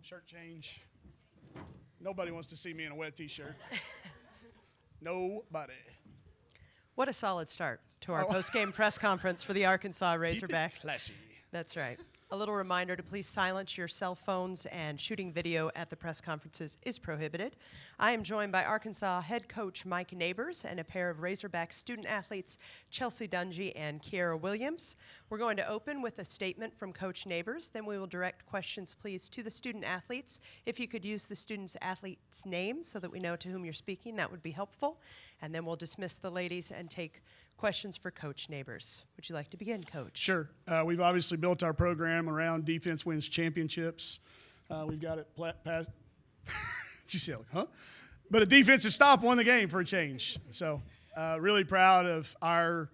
Shirt change. Nobody wants to see me in a wet T-shirt. Nobody. What a solid start to our post-game press conference for the Arkansas Razorbacks. Classy. That's right. A little reminder to please silence your cell phones, and shooting video at the press conferences is prohibited. I am joined by Arkansas head coach Mike Neighbors and a pair of Razorback student athletes, Chelsea Dungee and Kiara Williams. We're going to open with a statement from Coach Neighbors. Then we will direct questions, please, to the student athletes. If you could use the student's athlete's name so that we know to whom you're speaking, that would be helpful. And then we'll dismiss the ladies and take questions for Coach Neighbors. Would you like to begin, Coach? Sure. We've obviously built our program around defense wins championships. We've got it past. She said, huh? But a defensive stop won the game for a change. So really proud of our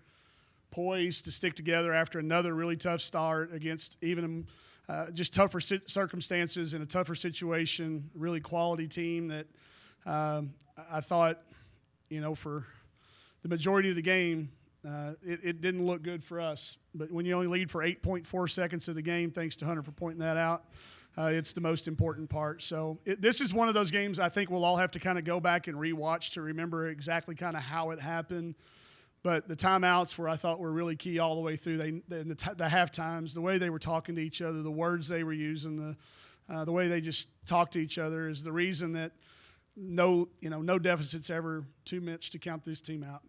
poise to stick together after another really tough start against even just tougher circumstances in a tougher situation. Really quality team that I thought, for the majority of the game, it didn't look good for us. But when you only lead for 8.4 seconds of the game, thanks to Hunter for pointing that out, it's the most important part. So this is one of those games I think we'll all have to kind of go back and rewatch to remember exactly kind of how it happened. But the timeouts where I thought were really key all the way through, the half times, the way they were talking to each other, the words they were using, the way they just talked to each other is the reason that no deficits ever too much to count this team out.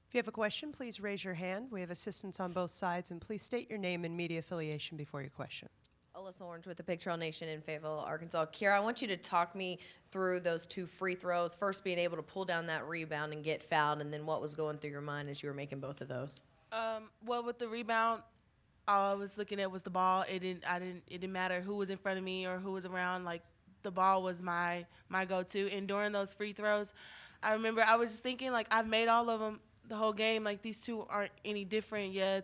If you have a question, please raise your hand. We have assistants on both sides, and please state your name and media affiliation before your question. Alyssa Orange with the Big Trail Nation in Fayetteville, Arkansas. Kiara, I want you to talk me through those two free throws. First, being able to pull down that rebound and get fouled, and then what was going through your mind as you were making both of those? Well, with the rebound, all I was looking at was the ball. It didn't matter who was in front of me or who was around. Like, the ball was my go-to. And during those free throws, I remember I was just thinking, like, I've made all of them the whole game. Like, these two aren't any different. Yeah,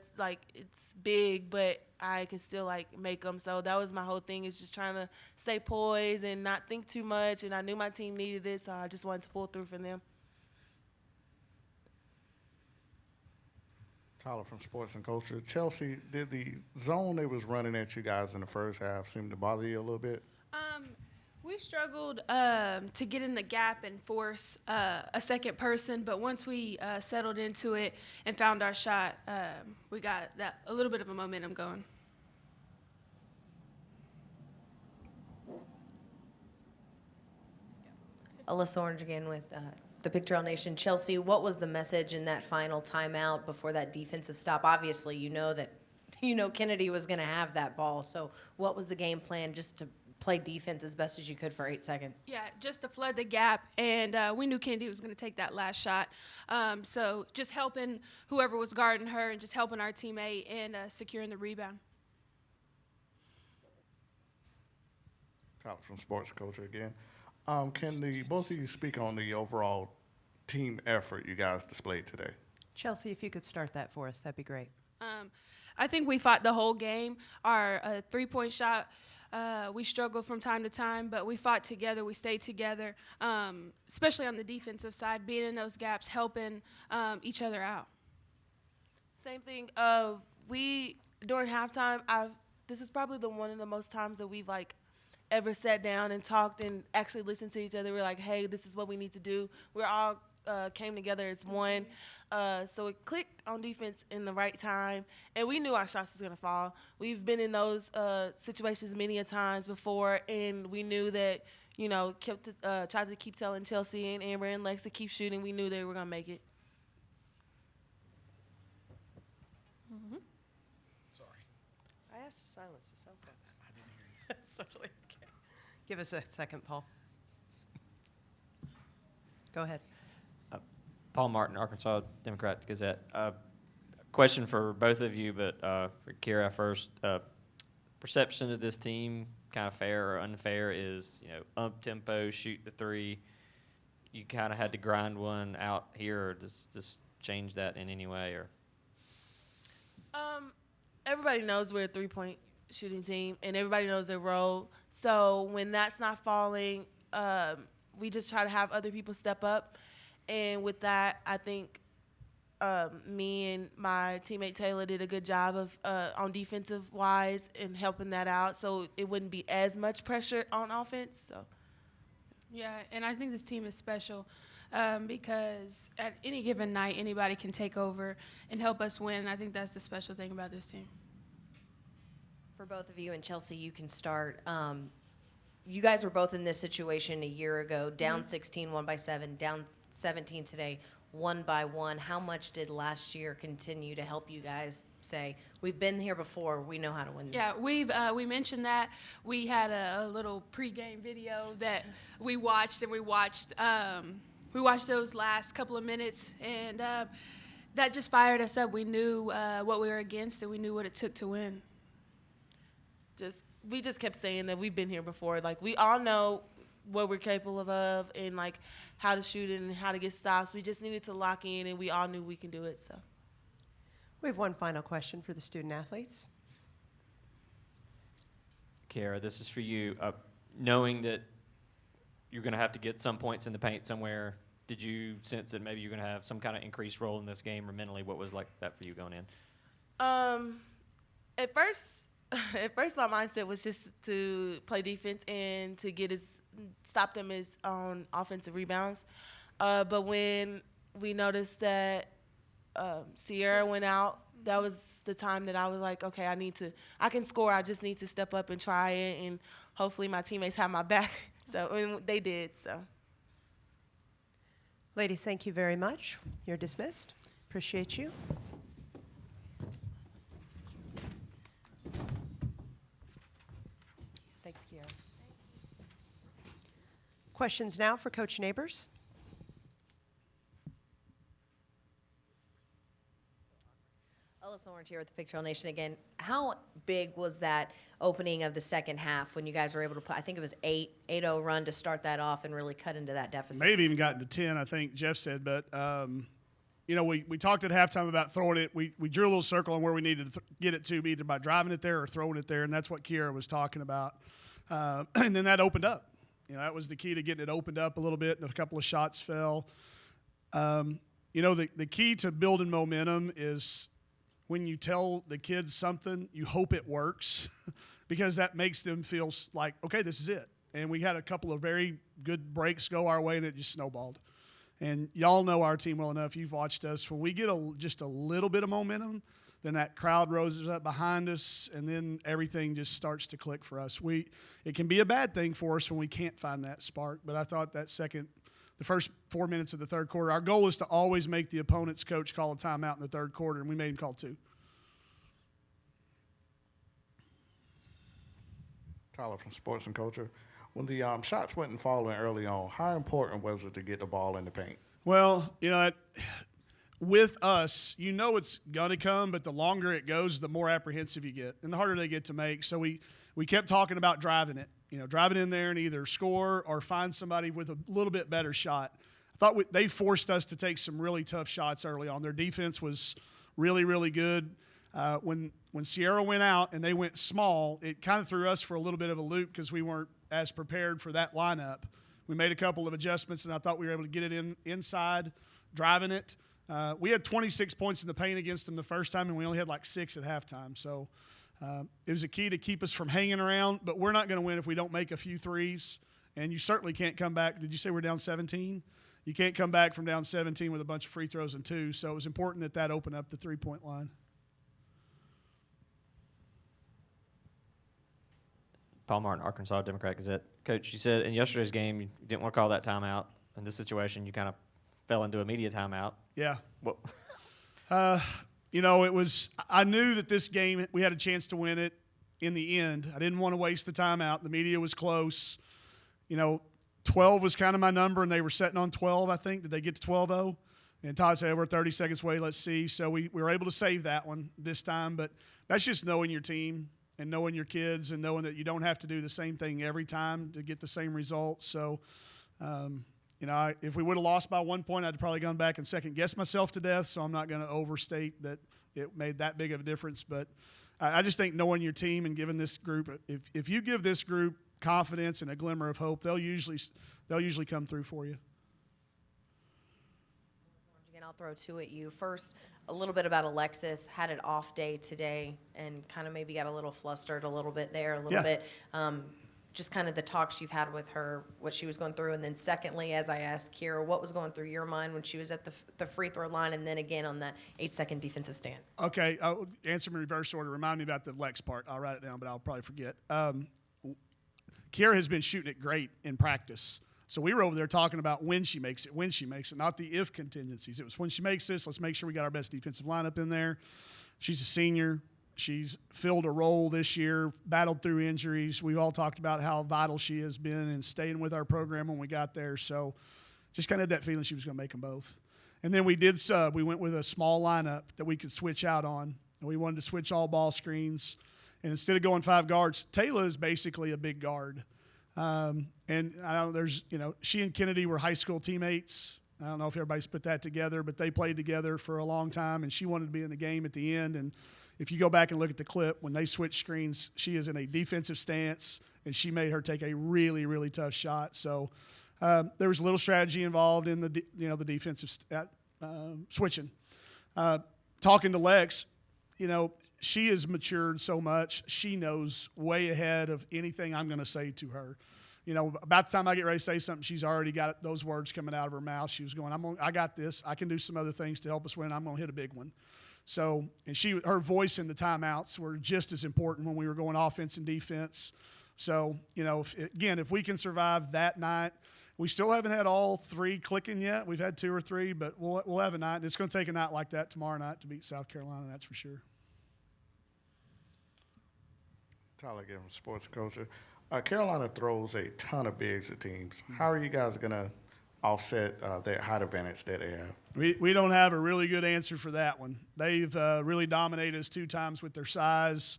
it's big, but I can still, make them. So that was my whole thing, is just trying to stay poised and not think too much. And I knew my team needed it, so I just wanted to pull through for them. Tyler from Sports and Culture. Chelsea, did the zone they was running at you guys in the first half seem to bother you a little bit? We struggled to get in the gap and force a second person, but once we settled into it and found our shot, we got a little bit of a momentum going. Alyssa Orange again with the Big Trail Nation. Chelsea, what was the message in that final timeout before that defensive stop? Obviously, Kennedy was going to have that ball, so what was the game plan just to play defense as best as you could for 8 seconds? Yeah, just to flood the gap, and we knew Kennedy was going to take that last shot. So just helping whoever was guarding her and just helping our teammate and securing the rebound. Tyler from Sports Culture again. Can both of you speak on the overall team effort you guys displayed today? Chelsea, if you could start that for us, that'd be great. I think we fought the whole game. Our three-point shot, we struggled from time to time, but we fought together. We stayed together, especially on the defensive side, being in those gaps, helping each other out. Same thing. We, during halftime, this is probably one of the most times that we've, ever sat down and talked and actually listened to each other. We're like, hey, this is what we need to do. We're all came together as one. So it clicked on defense in the right time, and we knew our shots was going to fall. We've been in those situations many a times before, and we knew that, tried to keep telling Chelsea and Amber and Lex to keep shooting. We knew they were going to make it. Mm-hmm. Sorry. I asked to silence this. Okay. I didn't hear you. It's totally okay. Give us a second, Paul. Go ahead. Paul Martin, Arkansas Democrat Gazette. Question for both of you, but for Kiara first. Perception of this team, kind of fair or unfair, is up tempo, shoot the three. You kind of had to grind one out here, or does this change that in any way? Or everybody knows we're a three-point shooting team, and everybody knows their role. So when that's not falling, we just try to have other people step up. And with that, I think me and my teammate Taylor did a good job of on defensive wise and helping that out, so it wouldn't be as much pressure on offense. So. Yeah, and I think this team is special because at any given night, anybody can take over and help us win. And I think that's the special thing about this team. For both of you, and Chelsea, you can start. You guys were both in this situation a year ago, down 16, won by 7, down 17 today, 1 by 1. How much did last year continue to help you guys say, we've been here before, we know how to win this? Yeah, we mentioned that. We had a little pregame video that we watched, and we watched those last couple of minutes, and that just fired us up. We knew what we were against, and we knew what it took to win. We just kept saying that we've been here before. Like, we all know what we're capable of and, like, how to shoot it and how to get stops. We just needed to lock in, and we all knew we can do it. So, We have one final question for the student athletes. Kiara, this is for you. Knowing that you're going to have to get some points in the paint somewhere, did you sense that maybe you're going to have some kind of increased role in this game, or mentally, what was like that for you going in? At first, my mindset was just to play defense and to stop them on offensive rebounds. But when we noticed that Sierra went out, that was the time that I was like, okay, I can score. I just need to step up and try it, and hopefully my teammates have my back. So, and they did. So, Ladies, thank you very much. You're dismissed. Appreciate you. Thanks, Kiara. Questions now for Coach Neighbors. Alyssa Orange here with the Pictorial Nation again. How big was that opening of the second half when you guys were able to put, I think it was 8-0 run to start that off and really cut into that deficit? Maybe even gotten to 10, I think Jeff said. But, we talked at halftime about throwing it. We drew a little circle on where we needed to get it to, either by driving it there or throwing it there, and that's what Kiara was talking about. And then that opened up. That was the key to getting it opened up a little bit, and a couple of shots fell. The key to building momentum is when you tell the kids something, you hope it works because that makes them feel like, okay, this is it. And we had a couple of very good breaks go our way, and it just snowballed. And y'all know our team well enough. You've watched us. When we get just a little bit of momentum, then that crowd roses up behind us, and then everything just starts to click for us. It can be a bad thing for us when we can't find that spark, but I thought the first 4 minutes of the third quarter, our goal is to always make the opponent's coach call a timeout in the third quarter, and we made him call 2. Tyler from Sports and Culture. When the shots went and falling early on, how important was it to get the ball in the paint? Well, with us, it's going to come, but the longer it goes, the more apprehensive you get, and the harder they get to make. So we kept talking about driving it, driving in there and either score or find somebody with a little bit better shot. I thought they forced us to take some really tough shots early on. Their defense was really, really good. When Sierra went out and they went small, it kind of threw us for a little bit of a loop because we weren't as prepared for that lineup. We made a couple of adjustments, and I thought we were able to get it inside, driving it. We had 26 points in the paint against them the first time, and we only had like 6 at halftime. So it was a key to keep us from hanging around, but we're not going to win if we don't make a few threes, and you certainly can't come back. Did you say we're down 17? You can't come back from down 17 with a bunch of free throws and 2, so it was important that opened up the three-point line. Paul Martin, Arkansas Democrat-Gazette. Coach, you said in yesterday's game you didn't want to call that timeout. In this situation, you kind of fell into a media timeout. Yeah. What? It was – I knew that this game we had a chance to win it in the end. I didn't want to waste the timeout. The media was close. 12 was kind of my number, and they were setting on 12, I think. Did they get to 12-0? And Todd said, we're 30 seconds away, let's see. So we were able to save that one this time. But that's just knowing your team and knowing your kids and knowing that you don't have to do the same thing every time to get the same results. So, if we would have lost by 1 point, I'd probably gone back and second-guessed myself to death, so I'm not going to overstate that it made that big of a difference. But I just think knowing your team and giving this group – if you give this group confidence and a glimmer of hope, they'll usually come through for you. Again, I'll I'll throw two at you. First, a little bit about Alexis. Had an off day today and kind of maybe got a little flustered a little bit there, a little Yeah. bit. Just kind of the talks you've had with her, what she was going through. And then secondly, as I asked Kiara, what was going through your mind when she was at the free throw line and then again on that 8-second defensive stand? Okay, I'll answer them in reverse order. Remind me about the Lex part. I'll write it down, but I'll probably forget. Kiara has been shooting it great in practice. So we were over there talking about when she makes it, not the if contingencies. It was when she makes this, let's make sure we got our best defensive lineup in there. She's a senior. She's filled a role this year, battled through injuries. We've all talked about how vital she has been in staying with our program when we got there. So just kind of had that feeling she was going to make them both. And then we did sub. We went with a small lineup that we could switch out on. And we wanted to switch all ball screens. And instead of going 5 guards, Taylor is basically a big guard. And I know she and Kennedy were high school teammates. I don't know if everybody's put that together, but they played together for a long time. And she wanted to be in the game at the end. And if you go back and look at the clip, when they switch screens, she is in a defensive stance, and she made her take a really, really tough shot. So there was a little strategy involved in the defensive switching. Talking to Lex, she has matured so much. She knows way ahead of anything I'm going to say to her. About the time I get ready to say something, she's already got those words coming out of her mouth. She was going, I got this. I can do some other things to help us win. I'm going to hit a big one. So, and her voice in the timeouts were just as important when we were going offense and defense. So, if we can survive that night, we still haven't had all 3 clicking yet. We've had 2 or 3, but we'll have a night. And it's going to take a night like that tomorrow night to beat South Carolina, that's for sure. Tyler again from Sports Culture. Carolina throws a ton of bigs at teams. How are you guys going to offset that height advantage that they have? We don't have a really good answer for that one. They've really dominated us 2 times with their size.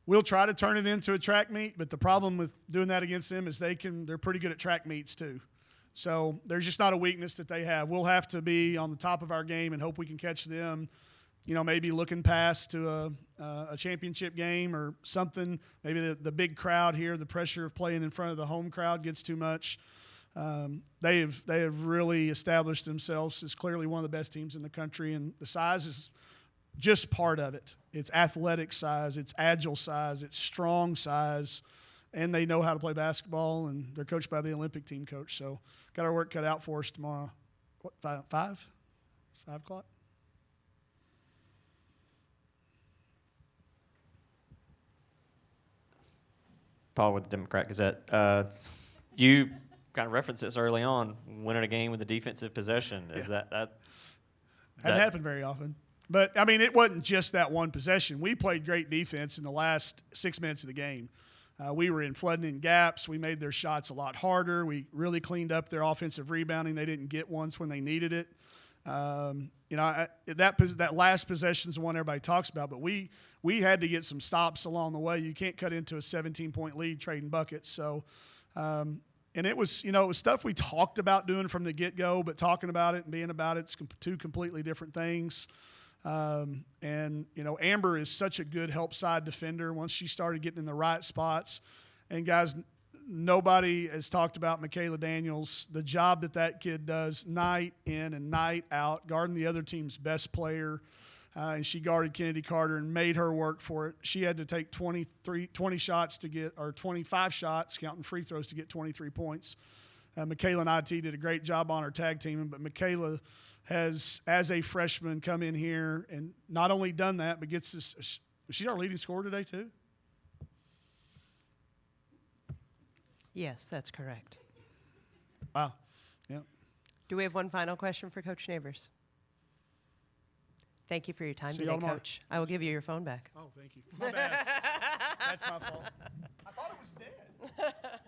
We'll try to turn it into a track meet, but the problem with doing that against them is they're pretty good at track meets too. So there's just not a weakness that they have. We'll have to be on the top of our game and hope we can catch them, maybe looking past to a championship game or something. Maybe the big crowd here, the pressure of playing in front of the home crowd gets too much. They have really established themselves as clearly one of the best teams in the country, and the size is just part of it. It's athletic size, it's agile size, it's strong size, and they know how to play basketball, and they're coached by the Olympic team coach. So got our work cut out for us tomorrow. What, 5 o'clock? Paul with the Democrat Gazette. You kind of referenced this early on, winning a game with a defensive possession. Is that Hadn't happened very often. But, it wasn't just that one possession. We played great defense in the last 6 minutes of the game. We were in flooding in gaps. We made their shots a lot harder. We really cleaned up their offensive rebounding. They didn't get ones when they needed it. That last possession is the one everybody talks about, but we had to get some stops along the way. You can't cut into a 17-point lead trading buckets. So, and it was stuff we talked about doing from the get-go, but talking about it and being about it's 2 completely different things. Amber is such a good help side defender once she started getting in the right spots. And guys, nobody has talked about Michaela Daniels, the job that kid does night in and night out, guarding the other team's best player. And she guarded Kennedy Carter and made her work for it. She had to take 20 shots to get, or 25 shots, counting free throws, to get 23 points. Michaela and IT did a great job on her tag teaming, but Michaela has, as a freshman, come in here and not only done that, but gets this. She's our leading scorer today, too? Yes, that's correct. Wow. Yeah. Do we have one final question for Coach Neighbors? Thank you for your time See today, y'all tomorrow. Coach. I will give you your phone back. Oh, thank you. My bad. That's my fault. I thought it was dead.